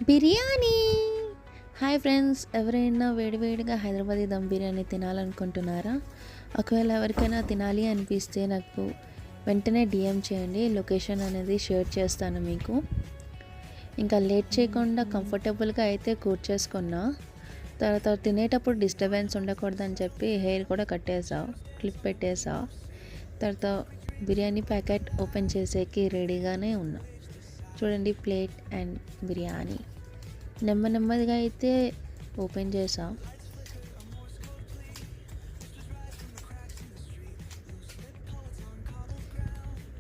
Biryani. Hi friends, ఎవరైనా వేడివేడిగా హైదరాబాదీ దమ్ బిర్యానీ తినాలనుకుంటున్నారా? ఒకవేళ ఎవరికైనా తినాలి అనిపిస్తే నాకు వెంటనే డిఎం చేయండి, లొకేషన్ అనేది షేర్ చేస్తాను మీకు. ఇంకా లేట్ చేయకుండా కంఫర్టబుల్గా అయితే కూర్చేసుకున్నా. తర్వాత తినేటప్పుడు డిస్టర్బెన్స్ ఉండకూడదని చెప్పి హెయిర్ కూడా కట్టేసా, క్లిప్ పెట్టేసా. తర్వాత బిర్యానీ ప్యాకెట్ ఓపెన్ చేసేకి రెడీగానే ఉన్నా. చూడండి, ప్లేట్ అండ్ బిర్యానీ నెమ్మదిగా అయితే ఓపెన్ చేసా.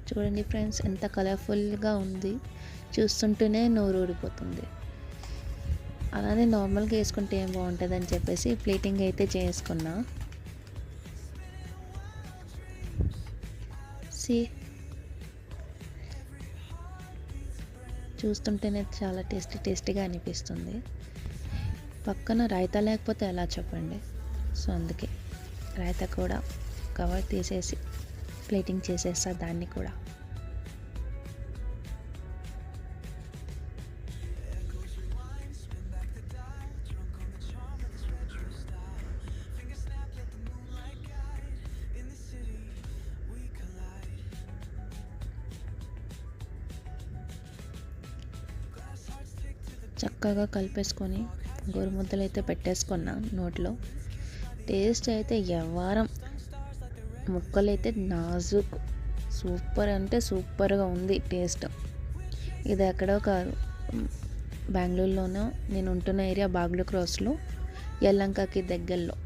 చూడండి ఫ్రెండ్స్, ఎంత కలర్ఫుల్గా ఉంది, చూస్తుంటేనే నోరు ఊడిపోతుంది. అలానే నార్మల్గా వేసుకుంటే ఏం బాగుంటుందని చెప్పేసి ప్లేటింగ్ అయితే చేసుకున్నా. సి చూస్తుంటేనే చాలా టేస్టీగా అనిపిస్తుంది. పక్కన రైతా లేకపోతే ఎలా చెప్పండి. సో అందుకే రైతా కూడా కవర్ తీసేసి ప్లేటింగ్ చేసేస్తా దాన్ని కూడా. చక్కగా కలిపేసుకొని గోరుముద్దలు అయితే పెట్టేసుకున్నా నోట్లో. టేస్ట్ అయితే ఎవ్వారం, ముక్కలు అయితే నాజుక్, సూపర్ అంటే సూపర్గా ఉంది టేస్ట్. ఇది ఎక్కడో కాదు, బెంగళూరులోనో, నేను ఉంటున్న ఏరియా బాగ్లూ క్రాస్లో యల్లంకకి దగ్గరలో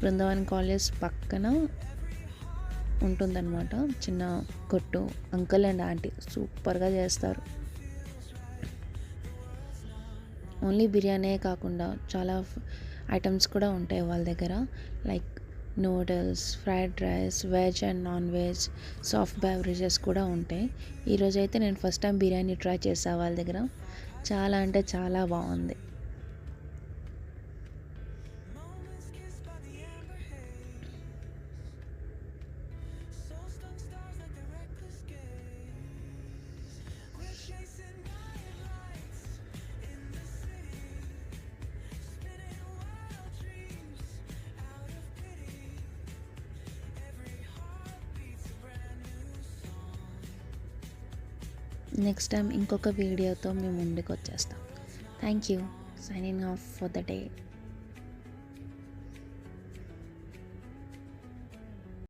బృందావన్ కాలేజ్ పక్కన ఉంటుందన్నమాట చిన్న కొట్టు. అంకుల్ అండ్ ఆంటీ సూపర్గా చేస్తారు. ఓన్లీ బిర్యానీ కాకుండా చాలా ఐటమ్స్ కూడా ఉంటాయి వాళ్ళ దగ్గర, like noodles, fried rice, veg and non veg, soft beverages కూడా ఉంటాయి. ఈరోజు అయితే నేను ఫస్ట్ టైం బిర్యానీ ట్రై చేసా వాళ్ళ దగ్గర. చాలా అంటే చాలా బాగుంది. నెక్స్ట్ టైం ఇంకొక వీడియోతో మేము ముందుకు వచ్చేస్తాం. Thank you. Signing off for the day.